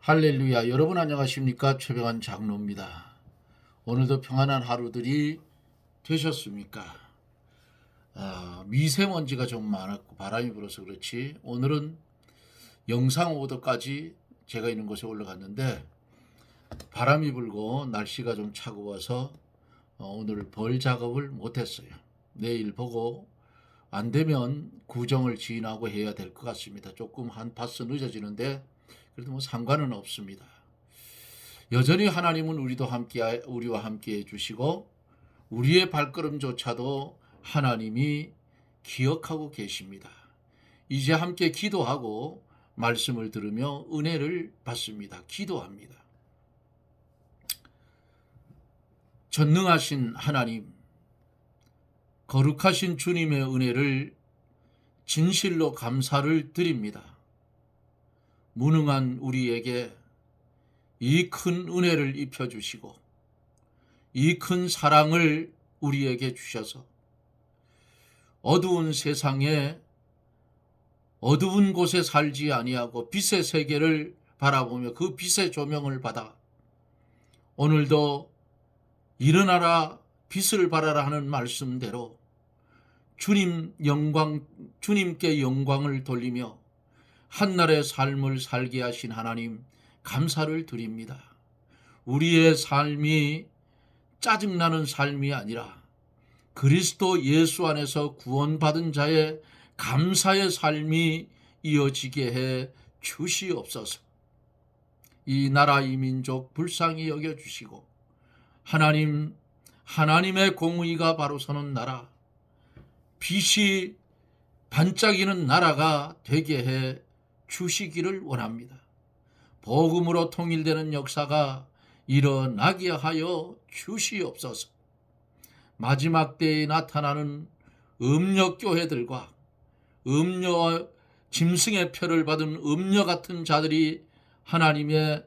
할렐루야. 여러분 안녕하십니까? 최병환 장로입니다. 오늘도 평안한 하루들이 되셨습니까? 미세먼지가 좀 많았고 바람이 불어서 그렇지 오늘은 영상 5도까지 제가 있는 곳에 올라갔는데 바람이 불고 날씨가 좀 차가워서 오늘 벌 작업을 못했어요. 내일 보고 안 되면 구정을 지나고 해야 될 것 같습니다. 조금 한 파스 늦어지는데 그래도 뭐 상관은 없습니다. 여전히 하나님은 우리와 함께 해주시고 우리의 발걸음조차도 하나님이 기억하고 계십니다. 이제 함께 기도하고 말씀을 들으며 은혜를 받습니다. 기도합니다. 전능하신 하나님, 거룩하신 주님의 은혜를 진실로 감사를 드립니다. 무능한 우리에게 이 큰 은혜를 입혀주시고 이 큰 사랑을 우리에게 주셔서 어두운 세상에 어두운 곳에 살지 아니하고 빛의 세계를 바라보며 그 빛의 조명을 받아 오늘도 일어나라 빛을 발하라 하는 말씀대로 주님께 영광을 돌리며 한날의 삶을 살게 하신 하나님 감사를 드립니다. 우리의 삶이 짜증나는 삶이 아니라 그리스도 예수 안에서 구원받은 자의 감사의 삶이 이어지게 해 주시옵소서. 이 나라 이 민족 불쌍히 여겨주시고 하나님의 공의가 바로 서는 나라, 빛이 반짝이는 나라가 되게 해 주시기를 원합니다. 복음으로 통일되는 역사가 일어나게 하여 주시옵소서. 마지막 때에 나타나는 음녀교회들과 음녀와 짐승의 표를 받은 음녀 같은 자들이 하나님의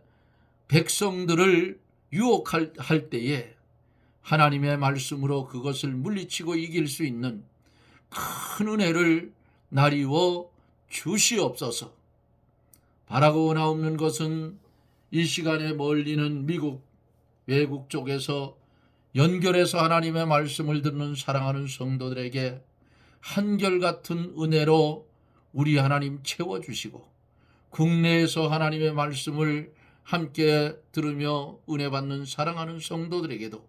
백성들을 유혹할 때에 하나님의 말씀으로 그것을 물리치고 이길 수 있는 큰 은혜를 나리워 주시옵소서. 바라고 나옵는 것은 이 시간에 멀리는 미국 외국 쪽에서 연결해서 하나님의 말씀을 듣는 사랑하는 성도들에게 한결같은 은혜로 우리 하나님 채워주시고 국내에서 하나님의 말씀을 함께 들으며 은혜 받는 사랑하는 성도들에게도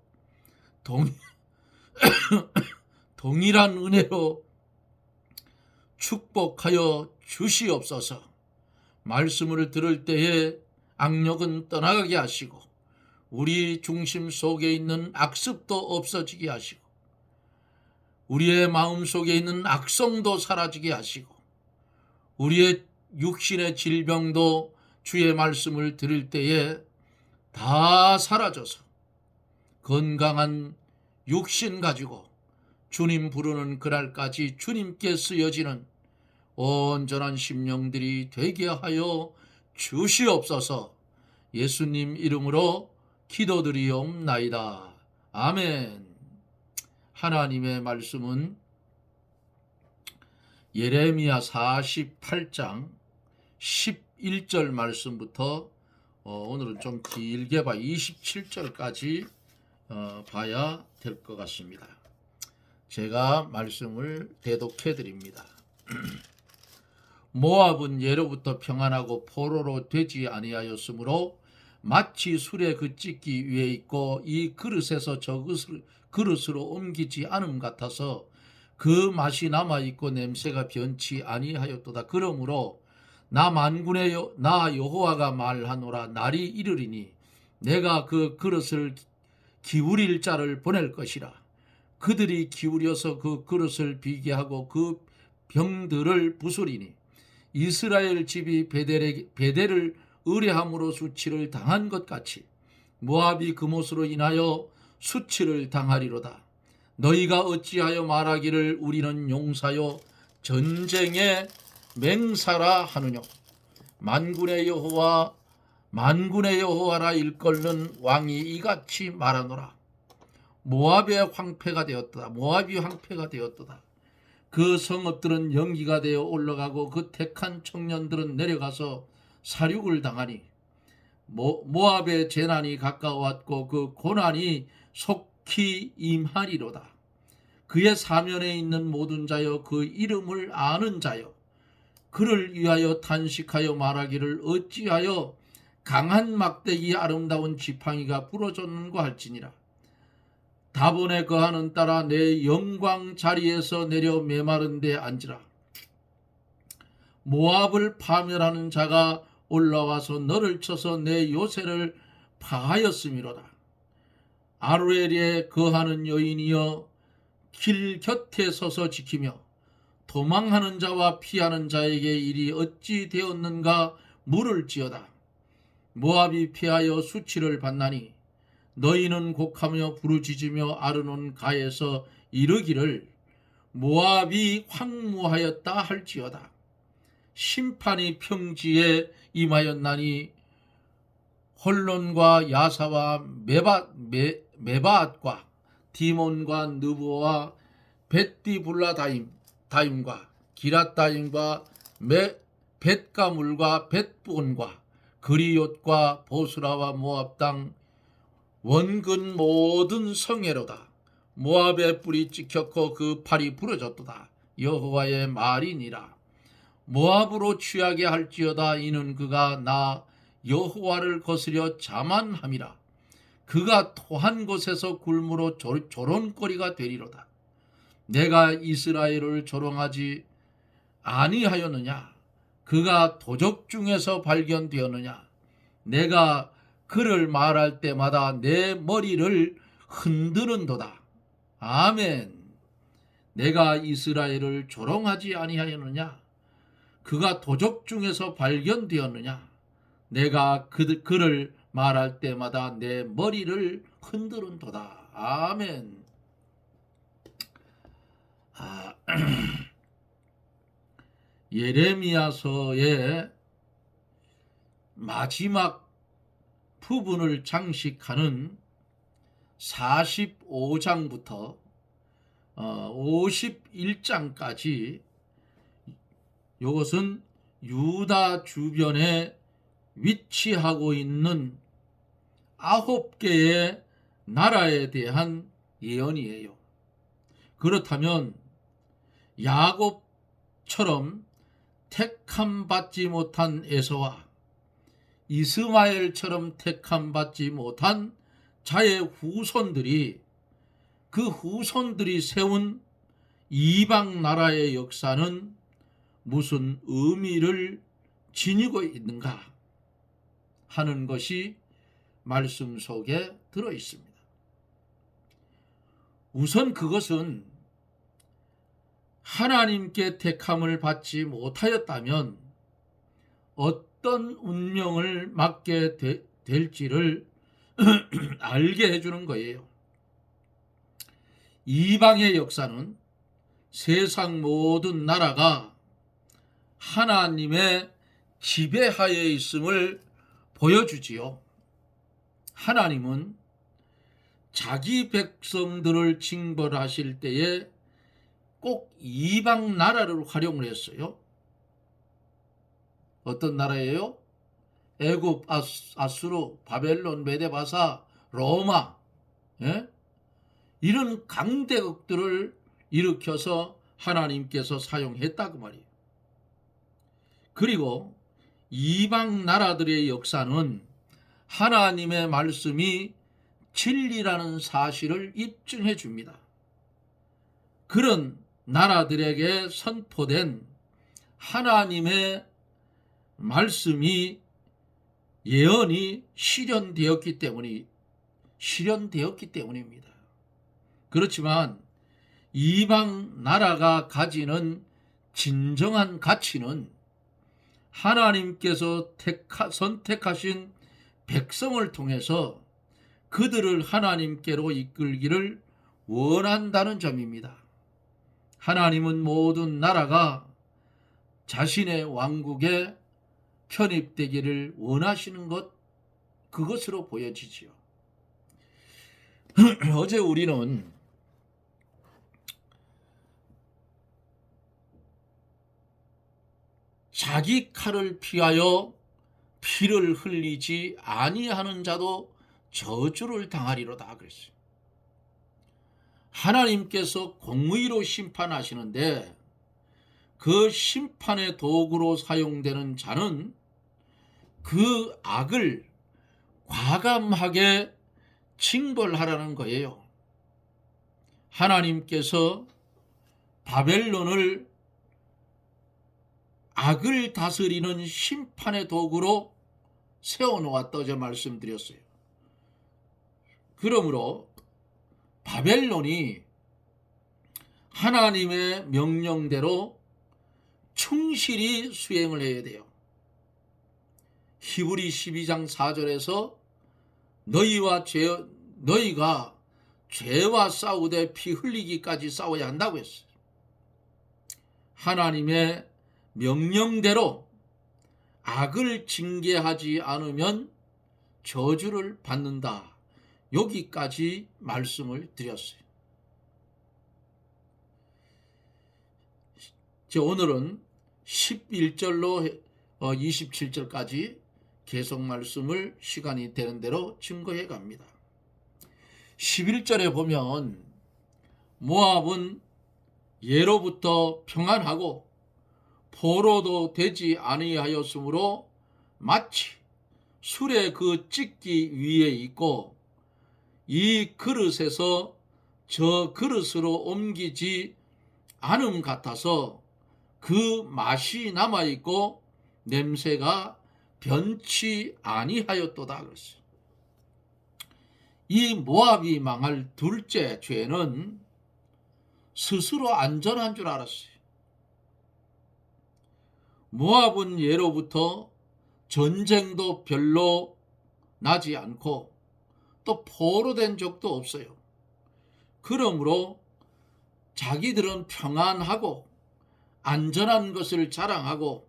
동일한 은혜로 축복하여 주시옵소서. 말씀을 들을 때에 악력은 떠나가게 하시고 우리 중심 속에 있는 악습도 없어지게 하시고 우리의 마음 속에 있는 악성도 사라지게 하시고 우리의 육신의 질병도 주의 말씀을 들을 때에 다 사라져서 건강한 육신 가지고 주님 부르는 그날까지 주님께 쓰여지는 온전한 심령들이 되게 하여 주시옵소서. 예수님 이름으로 기도드리옵나이다. 아멘. 하나님의 말씀은 예레미야 48장 11절 말씀부터 오늘은 좀 길게 27절까지 봐야 될 것 같습니다. 제가 말씀을 대독해 드립니다. 모압은 예로부터 평안하고 포로로 되지 아니하였으므로 마치 술에 그찢기 위해 있고 이 그릇에서 저 그릇으로 옮기지 않음 같아서 그 맛이 남아있고 냄새가 변치 아니하였도다. 그러므로 나 여호와가 말하노라. 날이 이르리니 내가 그 그릇을 기울일 자를 보낼 것이라. 그들이 기울여서 그 그릇을 비게 하고 그 병들을 부수리니 이스라엘 집이 베델을 의뢰함으로 수치를 당한 것 같이 모압이 그못으로 인하여 수치를 당하리로다. 너희가 어찌하여 말하기를 우리는 용사요 전쟁의 맹사라 하느뇨. 만군의 여호와라 일컫는 왕이 이같이 말하노라. 모압이 황폐가 되었도다. 그 성읍들은 연기가 되어 올라가고 그 택한 청년들은 내려가서 사륙을 당하니 모압의 재난이 가까웠고 그 고난이 속히 임하리로다. 그의 사면에 있는 모든 자여, 그 이름을 아는 자여, 그를 위하여 탄식하여 말하기를 어찌하여 강한 막대기 아름다운 지팡이가 부러졌는가 할지니라. 다본에 거하는 따라 내 영광 자리에서 내려 메마른 데 앉으라. 모압을 파멸하는 자가 올라와서 너를 쳐서 내 요새를 파하였음이로다. 아루엘에 거하는 여인이여, 길 곁에 서서 지키며 도망하는 자와 피하는 자에게 일이 어찌 되었는가 물을지어다. 모압이 피하여 수치를 받나니 너희는 곡하며 부르짖으며 아르논 가에서 이르기를 모압이 황무하였다 할지어다. 심판이 평지에 임하였나니 홀론과 야사와 메바앗과 디몬과 느보와 벳디불라다임과 기랏다임과 벳가물과 벳본과 그리옷과 보스라와 모압 땅 원근 모든 성애로다. 모압의 뿔이 찍혔고 그 팔이 부러졌도다. 여호와의 말이니라. 모압으로 취하게 할지어다. 이는 그가 나 여호와를 거스려 자만함이라. 그가 토한 곳에서 굴무로 조롱거리가 되리로다. 내가 이스라엘을 조롱하지 아니하였느냐? 그가 도적 중에서 발견되었느냐? 내가 그를 말할 때마다 내 머리를 흔드는도다. 아멘. 내가 이스라엘을 조롱하지 아니하였느냐? 그가 도적 중에서 발견되었느냐? 내가 그를 말할 때마다 내 머리를 흔드는도다. 아멘. 예레미야서의 마지막 부분을 장식하는 45장부터 51장까지 이것은 유다 주변에 위치하고 있는 9개의 나라에 대한 예언이에요. 그렇다면 야곱처럼 택함받지 못한 에서와 이스마엘처럼 택함받지 못한 자의 후손들이, 그 후손들이 세운 이방 나라의 역사는 무슨 의미를 지니고 있는가 하는 것이 말씀 속에 들어 있습니다. 우선 그것은 하나님께 택함을 받지 못하였다면 어떤 운명을 맞게 될지를 알게 해주는 거예요. 이방의 역사는 세상 모든 나라가 하나님의 지배하에 있음을 보여주지요. 하나님은 자기 백성들을 징벌하실 때에 꼭 이방 나라를 활용을 했어요. 어떤 나라예요? 애굽, 아수르, 바벨론, 메데바사, 로마, 이런 강대국들을 일으켜서 하나님께서 사용했다고 말이에요. 그리고 이방 나라들의 역사는 하나님의 말씀이 진리라는 사실을 입증해 줍니다. 그런 나라들에게 선포된 하나님의 말씀이, 예언이 실현되었기 때문입니다. 그렇지만 이방 나라가 가지는 진정한 가치는 하나님께서 선택하신 백성을 통해서 그들을 하나님께로 이끌기를 원한다는 점입니다. 하나님은 모든 나라가 자신의 왕국에 편입되기를 원하시는 것, 그것으로 보여지지요. 어제 우리는 자기 칼을 피하여 피를 흘리지 아니하는 자도 저주를 당하리로다 그랬어요. 하나님께서 공의로 심판하시는데 그 심판의 도구로 사용되는 자는 그 악을 과감하게 징벌하라는 거예요. 하나님께서 바벨론을 악을 다스리는 심판의 도구로 세워놓았다 어제 말씀드렸어요. 그러므로 바벨론이 하나님의 명령대로 충실히 수행을 해야 돼요. 히브리 12장 4절에서 너희가 죄와 싸우되 피 흘리기까지 싸워야 한다고 했어요. 하나님의 명령대로 악을 징계하지 않으면 저주를 받는다. 여기까지 말씀을 드렸어요. 오늘은 11절로 27절까지 계속 말씀을 시간이 되는 대로 증거해 갑니다. 11절에 보면 모압은 예로부터 평안하고 포로도 되지 아니하였으므로 마치 술의 그 찢기 위에 있고 이 그릇에서 저 그릇으로 옮기지 않음 같아서 그 맛이 남아있고 냄새가 변치 아니하였도다 그랬어요. 이 모압이 망할 둘째 죄는 스스로 안전한 줄 알았어요. 모압은 예로부터 전쟁도 별로 나지 않고 또 포로된 적도 없어요. 그러므로 자기들은 평안하고 안전한 것을 자랑하고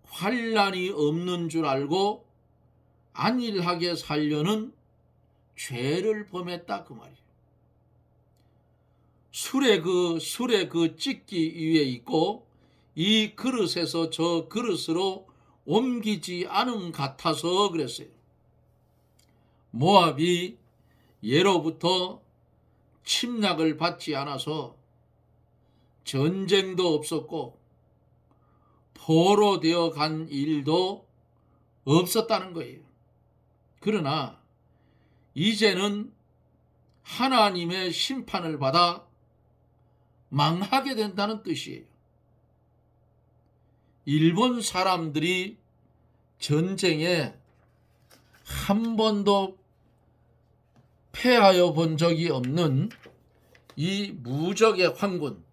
환난이 없는 줄 알고 안일하게 살려는 죄를 범했다 그 말이에요. 술의 그 찢기 위에 있고 이 그릇에서 저 그릇으로 옮기지 않음 같아서 그랬어요. 모압이 예로부터 침략을 받지 않아서 전쟁도 없었고 포로되어 간 일도 없었다는 거예요. 그러나 이제는 하나님의 심판을 받아 망하게 된다는 뜻이에요. 일본 사람들이 전쟁에 한 번도 패하여 본 적이 없는 이 무적의 황군,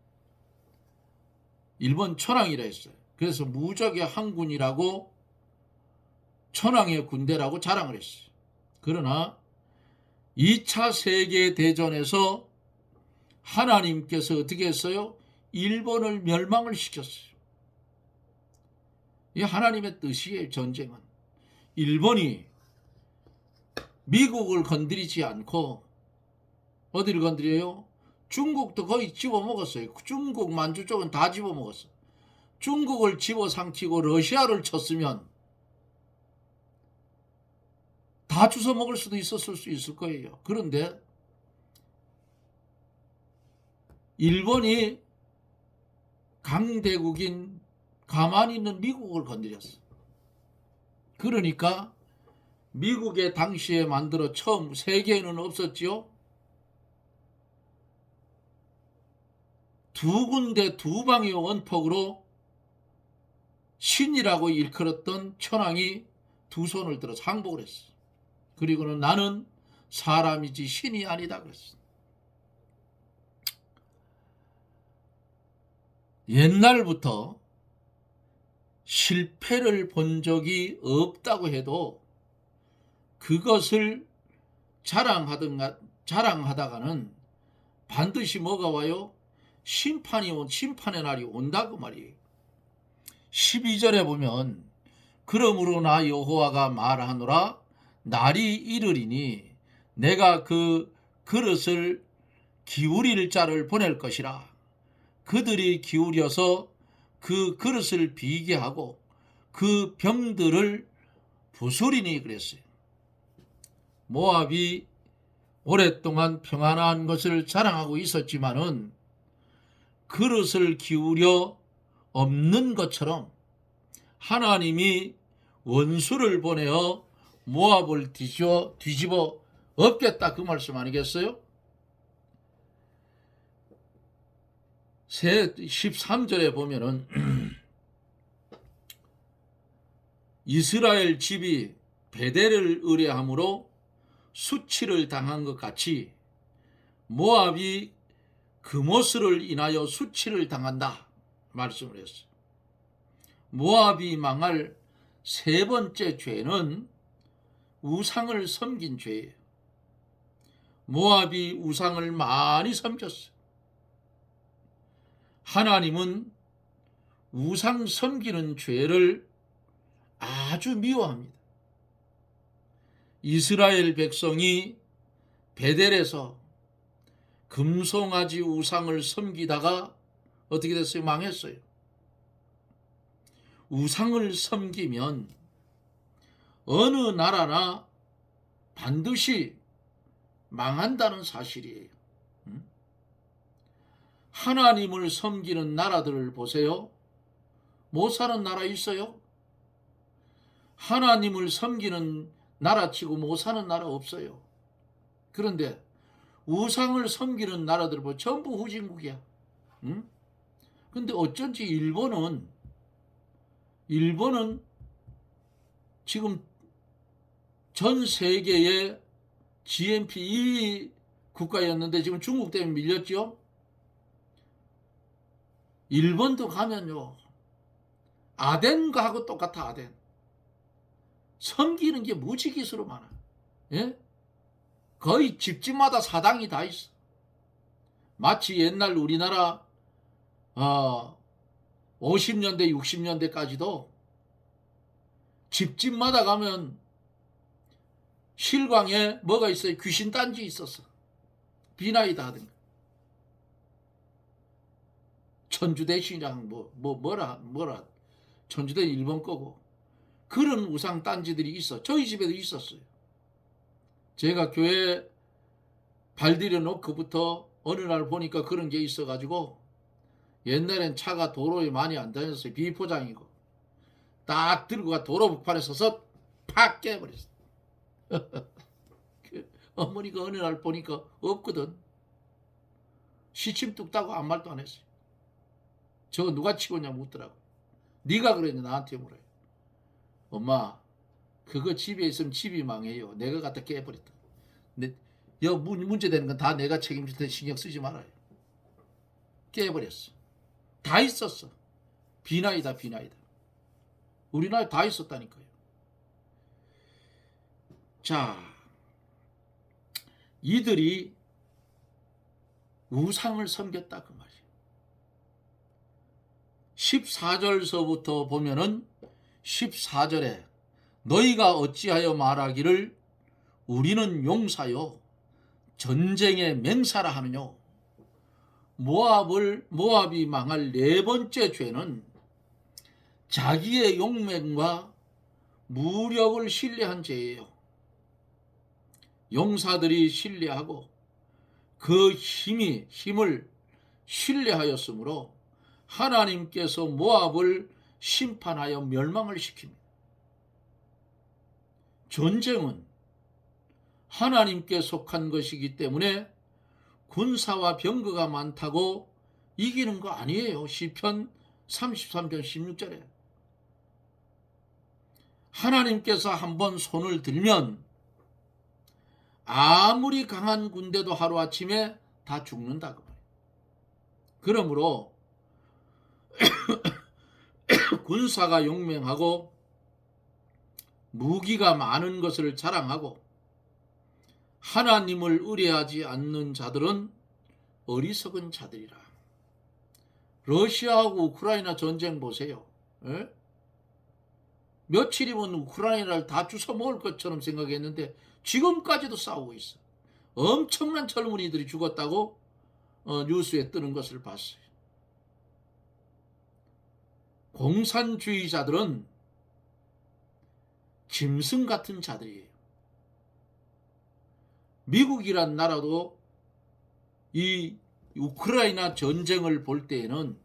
일본 천황이라 했어요. 그래서 무적의 황군이라고 천황의 군대라고 자랑을 했어요. 그러나 2차 세계대전에서 하나님께서 어떻게 했어요? 일본을 멸망을 시켰어요. 이 하나님의 뜻이에요. 전쟁은 일본이 미국을 건드리지 않고 어디를 건드려요? 중국도 거의 집어먹었어요. 중국 만주 쪽은 다 집어먹었어요. 중국을 집어삼키고 러시아를 쳤으면 다 주워먹을 수도 있었을 수 있을 거예요. 그런데 일본이 강대국인 가만히 있는 미국을 건드렸어. 그러니까 미국의 당시에 만들어 처음 세계에는 없었지요. 두 군데 두 방의 원폭으로 신이라고 일컬었던 천황이 두 손을 들어서 항복을 했어. 그리고는 나는 사람이지 신이 아니다 그랬어. 옛날부터 실패를 본 적이 없다고 해도 그것을 자랑하다가는 반드시 뭐가 와요? 심판의 날이 온다고 말이에요. 12절에 보면 그러므로 나 여호와가 말하노라 날이 이르리니 내가 그 그릇을 기울일 자를 보낼 것이라. 그들이 기울여서 그 그릇을 비게 하고 그 병들을 부수린이 그랬어요. 모압이 오랫동안 평안한 것을 자랑하고 있었지만은 그릇을 기울여 없는 것처럼 하나님이 원수를 보내어 모압을 뒤집어 엎겠다, 그 말씀 아니겠어요? 13절에 보면은 이스라엘 집이 베델을 의뢰함으로 수치를 당한 것 같이 모압이 그모스를 인하여 수치를 당한다 말씀을 했어요. 모압이 망할 세 번째 죄는 우상을 섬긴 죄예요. 모압이 우상을 많이 섬겼어요. 하나님은 우상 섬기는 죄를 아주 미워합니다. 이스라엘 백성이 베델에서 금송아지 우상을 섬기다가 어떻게 됐어요? 망했어요. 우상을 섬기면 어느 나라나 반드시 망한다는 사실이에요. 하나님을 섬기는 나라들을 보세요. 못 사는 나라 있어요? 하나님을 섬기는 나라치고 못 사는 나라 없어요. 그런데 우상을 섬기는 나라들 보면 전부 후진국이야. 근데 어쩐지 일본은 지금 전 세계의 GNP 2위 국가였는데 지금 중국 때문에 밀렸죠. 일본도 가면요, 아덴과하고 똑같아. 아덴 섬기는 게 무지기수로 많아. 예? 거의 집집마다 사당이 다 있어. 마치 옛날 우리나라 50년대 60년대까지도 집집마다 가면 실광에 뭐가 있어요? 귀신단지 있었어. 비나이다 하든가 천주대신이랑 뭐라 천주대 일본 거고, 그런 우상 단지들이 있어. 저희 집에도 있었어요. 제가 교회 발디뎌 놓고부터 어느 날 보니까 그런 게 있어가지고, 옛날엔 차가 도로에 많이 안 다녔어요. 비포장이고 딱 들고 가 도로 북판에 서서 팍 깨버렸어. 어머니가 어느 날 보니까 없거든. 시침 뚝 따고 아무 말도 안 했어요. 저거 누가 치고냐 묻더라고. 네가 그랬냐 나한테 물어요. 엄마, 그거 집에 있으면 집이 망해요. 내가 갖다 깨버렸다. 문제되는 건 다 내가 책임질 테니 신경 쓰지 말아요. 깨버렸어. 다 있었어. 비나이다. 우리나라에 다 있었다니까요. 자, 이들이 우상을 섬겼다 그 말이에요. 14절서부터 보면은 14절에 너희가 어찌하여 말하기를 우리는 용사요 전쟁의 맹사라 하느냐. 모압이 망할 네 번째 죄는 자기의 용맹과 무력을 신뢰한 죄예요. 용사들이 신뢰하고 그 힘을 신뢰하였으므로 하나님께서 모압을 심판하여 멸망을 시킵니다. 전쟁은 하나님께 속한 것이기 때문에 군사와 병거가 많다고 이기는 거 아니에요. 시편 33편 16절에 하나님께서 한번 손을 들면 아무리 강한 군대도 하루아침에 다 죽는다 그 말이에요. 그러므로 군사가 용맹하고 무기가 많은 것을 자랑하고 하나님을 의뢰하지 않는 자들은 어리석은 자들이라. 러시아하고 우크라이나 전쟁 보세요. 에? 며칠이면 우크라이나를 다 주워 먹을 것처럼 생각했는데 지금까지도 싸우고 있어. 엄청난 젊은이들이 죽었다고 뉴스에 뜨는 것을 봤어요. 공산주의자들은 짐승 같은 자들이에요. 미국이란 나라도 이 우크라이나 전쟁을 볼 때에는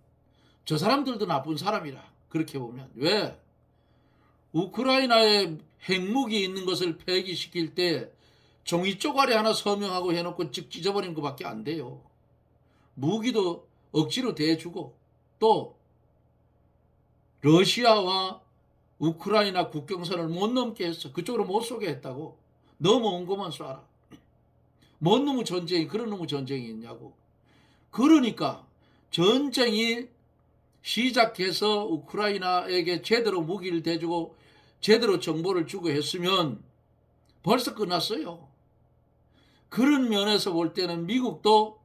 저 사람들도 나쁜 사람이라 그렇게 보면. 왜? 우크라이나에 핵무기 있는 것을 폐기시킬 때 종이 쪼가리 하나 서명하고 해놓고 쭉 찢어버리는 것밖에 안 돼요. 무기도 억지로 대주고 또 러시아와 우크라이나 국경선을 못 넘게 했어. 그쪽으로 못 쏘게 했다고. 넘어온 것만 쏴라. 뭔 놈의 전쟁이 그런 놈의 전쟁이 있냐고. 그러니까 전쟁이 시작해서 우크라이나에게 제대로 무기를 대주고 제대로 정보를 주고 했으면 벌써 끝났어요. 그런 면에서 볼 때는 미국도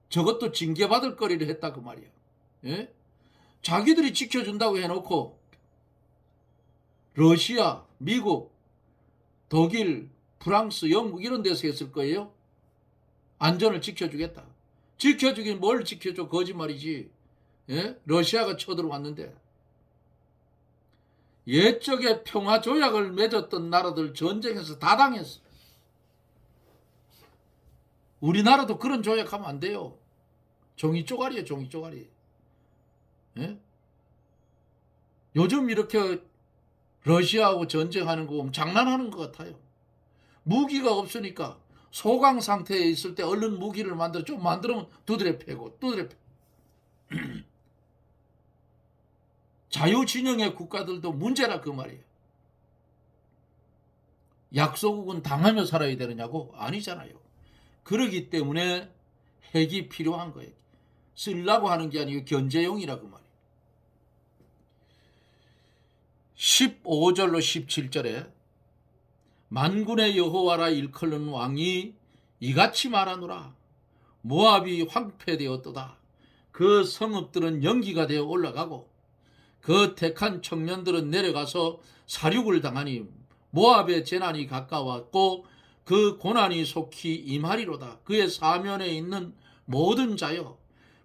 저것도 징계받을 거리를 했다 그 말이야. 예? 자기들이 지켜준다고 해놓고 러시아, 미국, 독일, 프랑스, 영국 이런 데서 했을 거예요. 안전을 지켜주겠다. 지켜주긴 뭘 지켜줘. 거짓말이지. 예? 러시아가 쳐들어왔는데. 옛적에 평화조약을 맺었던 나라들 전쟁에서 다 당했어. 우리나라도 그런 조약하면 안 돼요. 종이 쪼가리예요. 종이 쪼가리. 예? 요즘 이렇게 러시아하고 전쟁하는 거 보면 장난하는 것 같아요. 무기가 없으니까 소강 상태에 있을 때 얼른 무기를 만들어 좀 만들면 두드려 패고 두드려 패고. 자유진영의 국가들도 문제라 그 말이에요. 약소국은 당하며 살아야 되느냐고? 아니잖아요. 그러기 때문에 핵이 필요한 거예요. 쓰려고 하는 게 아니고 견제용이라 그 말이에요. 15절로 17절에 만군의 여호와라 일컬는 왕이 이같이 말하노라. 모압이 황폐되었도다. 그 성읍들은 연기가 되어 올라가고 그 택한 청년들은 내려가서 사륙을 당하니 모압의 재난이 가까웠고 그 고난이 속히 임하리로다. 그의 사면에 있는 모든 자여,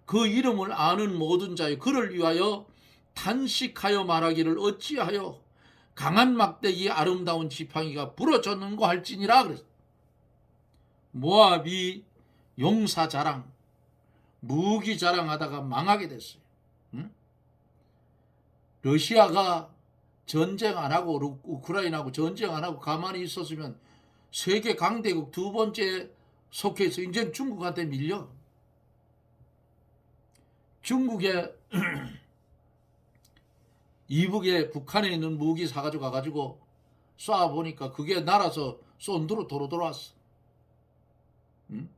그 이름을 아는 모든 자여, 그를 위하여 탄식하여 말하기를 어찌하여 강한 막대기 아름다운 지팡이가 부러졌는고 할지니라 그랬어. 모압이 용사 자랑, 무기 자랑하다가 망하게 됐어요. 응? 러시아가 전쟁 안 하고 우크라이나하고 전쟁 안 하고 가만히 있었으면 세계 강대국 두 번째 속해서 이제 중국한테 밀려. 중국에 이북에 북한에 있는 무기 사가지고 가가지고 쏴보니까 그게 날아서 쏜두로 도로 돌아왔어. 응?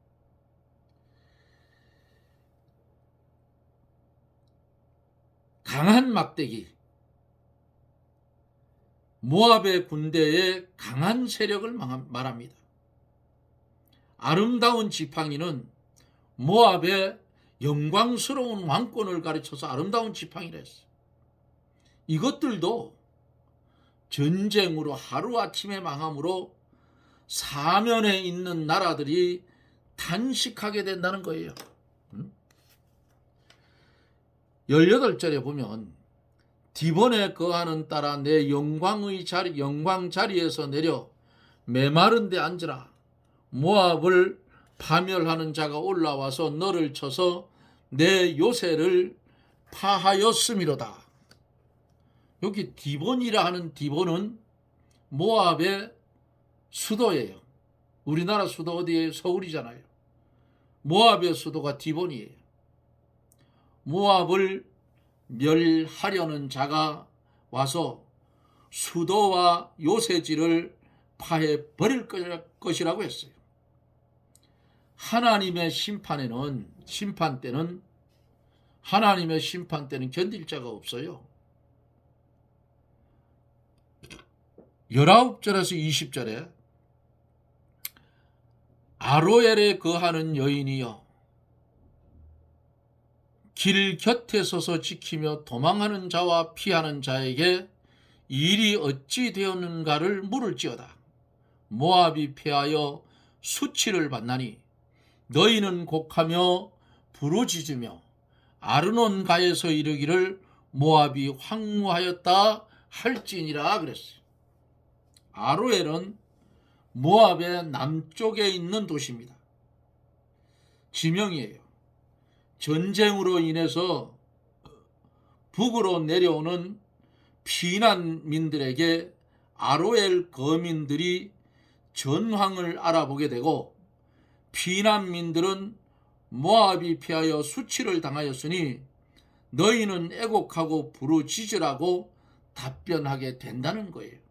강한 막대기, 모압의 군대의 강한 세력을 말합니다. 아름다운 지팡이는 모압의 영광스러운 왕권을 가르쳐서 아름다운 지팡이라 했어요. 이것들도 전쟁으로 하루아침에 망함으로 사면에 있는 나라들이 탄식하게 된다는 거예요. 18절에 보면 디본에 거하는 딸아 내 영광 자리에서 내려 메마른 데 앉으라. 모압을 파멸하는 자가 올라와서 너를 쳐서 내 요새를 파하였음이로다. 여기 디본이라 하는 디본은 모압의 수도예요. 우리나라 수도 어디에 서울이잖아요. 모압의 수도가 디본이에요. 모압을 멸하려는 자가 와서 수도와 요새지를 파해 버릴 것이라고 했어요. 하나님의 심판 때는 견딜 자가 없어요. 19절에서 20절에 아로엘에 거하는 여인이여 길 곁에 서서 지키며 도망하는 자와 피하는 자에게 일이 어찌 되었는가를 물을지어다. 모압이 패하여 수치를 받나니 너희는 곡하며 부르짖으며 아르논가에서 이르기를 모압이 황무하였다 할지니라 그랬어요. 아로엘은 모압의 남쪽에 있는 도시입니다. 지명이에요. 전쟁으로 인해서 북으로 내려오는 피난민들에게 아로엘 거민들이 전황을 알아보게 되고, 피난민들은 모압이 피하여 수치를 당하였으니 너희는 애곡하고 부르짖으라고 답변하게 된다는 거예요.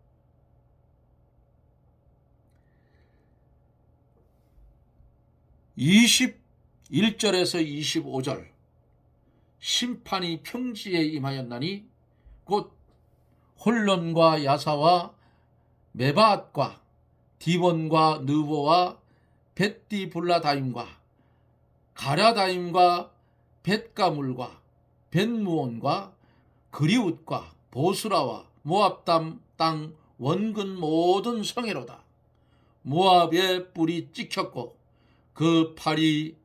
21절에서 25절, 심판이 평지에 임하였나니 곧 홀론과 야사와 메바앗과 디본과 느보와 벳디블라다임과 가랴다임과 벳가물과 벳무온과 그리웃과 보스라와 모압 땅 원근 모든 성회로다. 모압의 뿔이 찍혔고 그 팔이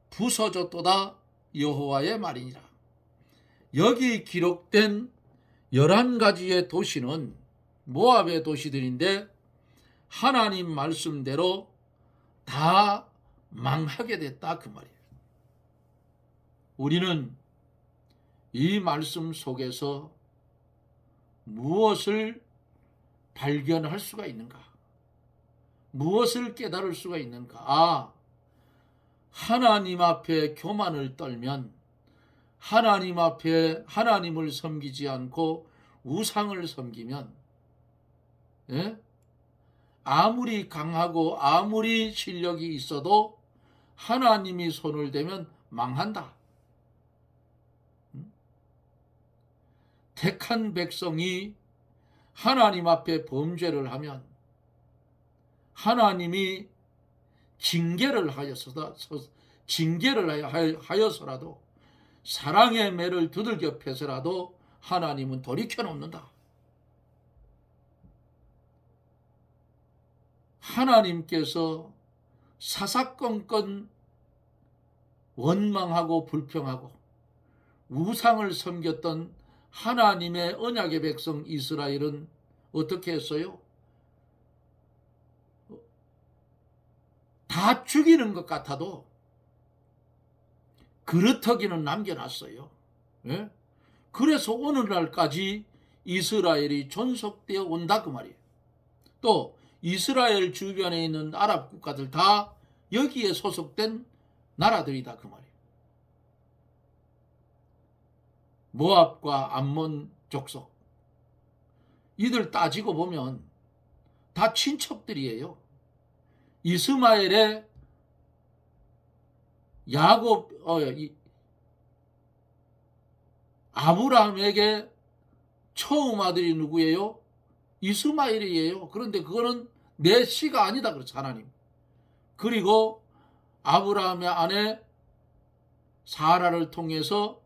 부서졌도다. 여호와의 말이니라. 여기 기록된 11가지의 도시는 모압의 도시들인데 하나님 말씀대로 다 망하게 됐다, 그 말이에요. 우리는 이 말씀 속에서 무엇을 발견할 수가 있는가? 무엇을 깨달을 수가 있는가? 하나님 앞에 교만을 떨면, 하나님 앞에 하나님을 섬기지 않고 우상을 섬기면, 아무리 강하고 아무리 실력이 있어도 하나님이 손을 대면 망한다. 택한 백성이 하나님 앞에 범죄를 하면 하나님이 징계를 하여서라도 사랑의 매를 두들겨 패서라도 하나님은 돌이켜 놓는다. 하나님께서 사사건건 원망하고 불평하고 우상을 섬겼던 하나님의 언약의 백성 이스라엘은 어떻게 했어요? 다 죽이는 것 같아도 그릇터기는 남겨놨어요. 그래서 오늘날까지 이스라엘이 존속되어 온다, 그 말이에요. 또 이스라엘 주변에 있는 아랍 국가들 다 여기에 소속된 나라들이다, 그 말이에요. 모압과 암몬 족속, 이들 따지고 보면 다 친척들이에요. 이스마엘의 아브라함에게 처음 아들이 누구예요? 이스마엘이에요. 그런데 그거는 내 씨가 아니다, 그렇죠, 하나님. 그리고 아브라함의 아내 사라를 통해서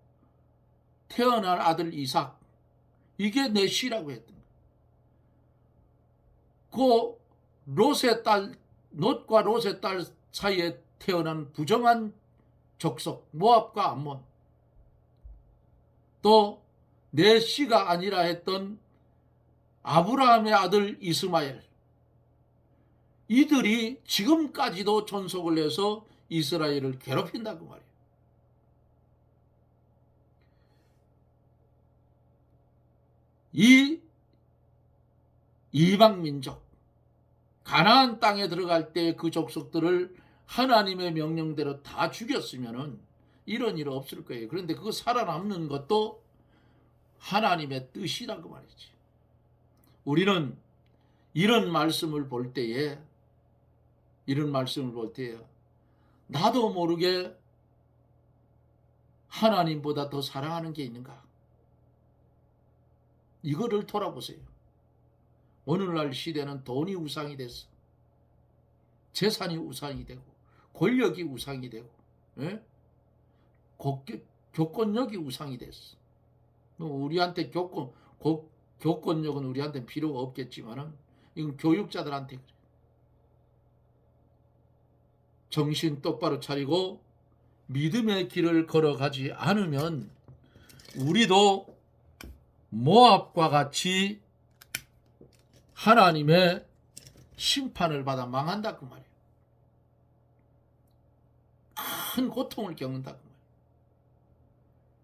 태어난 아들 이삭, 이게 내 씨라고 했던 거예요. 그 롯과 롯의 딸 사이에 태어난 부정한 족속 모압과 암몬, 또 내 씨가 아니라 했던 아브라함의 아들 이스마엘, 이들이 지금까지도 존속을 해서 이스라엘을 괴롭힌다고 말이에요. 이 이방 민족, 가나안 땅에 들어갈 때 그 족속들을 하나님의 명령대로 다 죽였으면은 이런 일 없을 거예요. 그런데 그거 살아남는 것도 하나님의 뜻이라고 말이지. 우리는 이런 말씀을 볼 때에 나도 모르게 하나님보다 더 사랑하는 게 있는가? 이거를 돌아보세요. 오늘날 시대는 돈이 우상이 됐어. 재산이 우상이 되고, 권력이 우상이 되고, 교권력이 우상이 됐어. 우리한테 교권력은 우리한테 필요가 없겠지만은 이건 교육자들한테 그래. 정신 똑바로 차리고 믿음의 길을 걸어가지 않으면 우리도 모압과 같이 하나님의 심판을 받아 망한다 그 말이에요. 큰 고통을 겪는다 그 말이에요.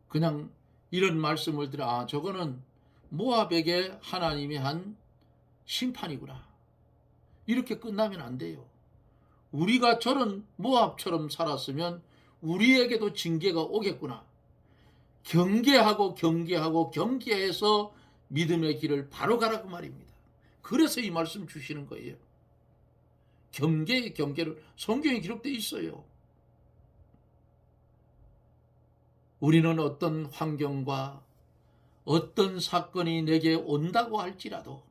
그냥 이런 말씀을 들어 저거는 모압에게 하나님이 한 심판이구나. 이렇게 끝나면 안 돼요. 우리가 저런 모압처럼 살았으면 우리에게도 징계가 오겠구나. 경계하고 경계해서 믿음의 길을 바로 가라 그 말입니다. 그래서 이 말씀 주시는 거예요. 경계를 성경에 기록되어 있어요. 우리는 어떤 환경과 어떤 사건이 내게 온다고 할지라도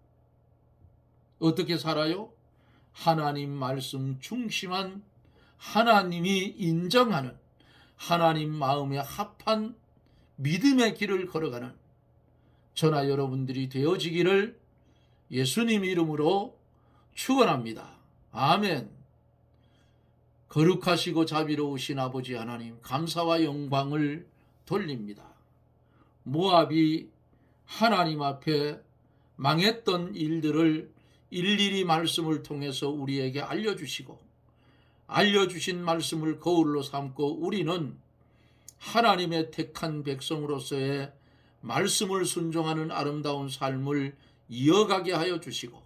어떻게 살아요? 하나님 말씀 중심한, 하나님이 인정하는, 하나님 마음에 합한 믿음의 길을 걸어가는 저나 여러분들이 되어지기를 예수님 이름으로 축원합니다. 아멘. 거룩하시고 자비로우신 아버지 하나님, 감사와 영광을 돌립니다. 모압이 하나님 앞에 망했던 일들을 일일이 말씀을 통해서 우리에게 알려주시고, 알려주신 말씀을 거울로 삼고 우리는 하나님의 택한 백성으로서의 말씀을 순종하는 아름다운 삶을 이어가게 하여 주시고,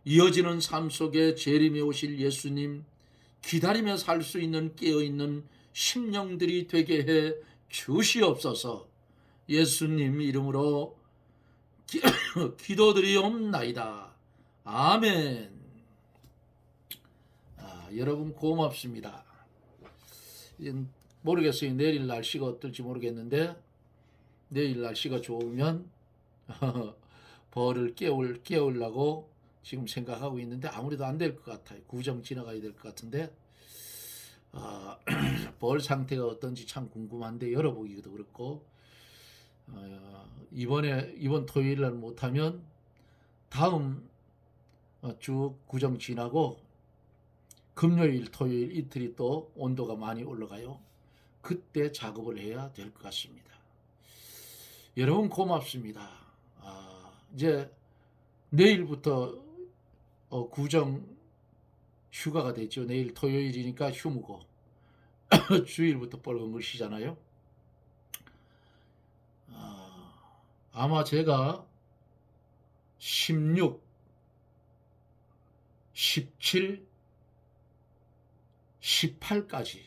이어지는 삶 속에 재림에 오실 예수님 기다리며 살 수 있는 깨어있는 심령들이 되게 해 주시옵소서. 예수님 이름으로 기도드리옵나이다. 아멘. 여러분 고맙습니다. 모르겠어요. 내일 날씨가 어떨지 모르겠는데 내일 날씨가 좋으면 벌을 깨우려고 지금 생각하고 있는데 아무래도 안 될 것 같아요. 구정 지나가야 될 것 같은데 벌 상태가 어떤지 참 궁금한데 열어보기도 그렇고 이번 토요일 날 못하면 다음 주 구정 지나고 금요일 토요일 이틀이 또 온도가 많이 올라가요. 그때 작업을 해야 될 것 같습니다. 여러분 고맙습니다. 이제 내일부터 구정 휴가가 되죠. 내일 토요일이니까 휴무고 주일부터 뻘건걸 쉬잖아요. 아마 제가 16, 17, 18까지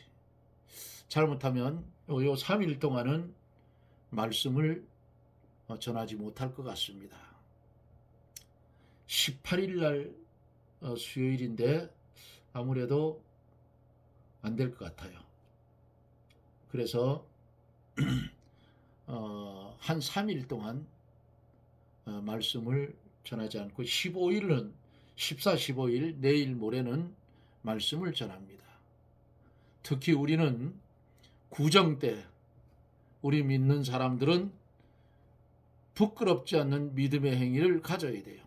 잘못하면 요 3일 동안은 말씀을 전하지 못할 것 같습니다. 18일 날 수요일인데 아무래도 안 될 것 같아요. 그래서 한 3일 동안 말씀을 전하지 않고 15일은 14, 15일 내일 모레는 말씀을 전합니다. 특히 우리는 구정 때 우리 믿는 사람들은 부끄럽지 않는 믿음의 행위를 가져야 돼요.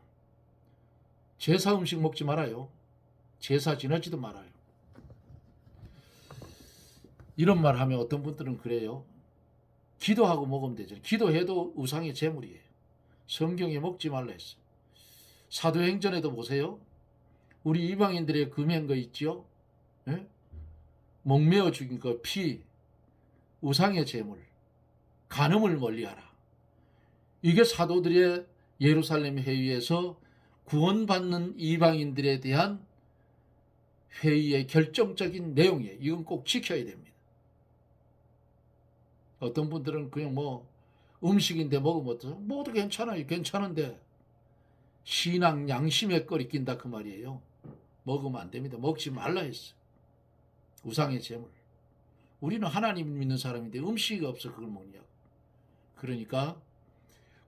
제사 음식 먹지 말아요. 제사 지내지도 말아요. 이런 말 하면 어떤 분들은 그래요. 기도하고 먹으면 되죠. 기도해도 우상의 제물이에요. 성경에 먹지 말라 했어요. 사도행전에도 보세요. 우리 이방인들의 금한 거 있죠. 예? 목매어 죽인 거, 피, 우상의 제물, 간음을 멀리하라. 이게 사도들의 예루살렘 회의에서 구원받는 이방인들에 대한 회의의 결정적인 내용이에요. 이건 꼭 지켜야 됩니다. 어떤 분들은 그냥 음식인데 먹으면 뭐도 괜찮아요. 괜찮은데 신앙 양심에 꺼리낀다 그 말이에요. 먹으면 안 됩니다. 먹지 말라 했어요. 우상의 제물. 우리는 하나님 믿는 사람인데 음식이 없어 그걸 먹냐고. 그러니까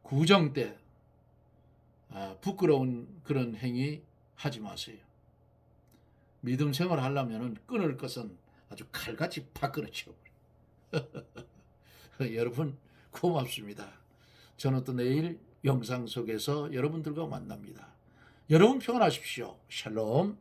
구정 때 부끄러운 그런 행위 하지 마세요. 믿음 생활 하려면 끊을 것은 아주 칼같이 팍 끊어치워버려. 여러분 고맙습니다. 저는 또 내일 영상 속에서 여러분들과 만납니다. 여러분 평안하십시오. 샬롬.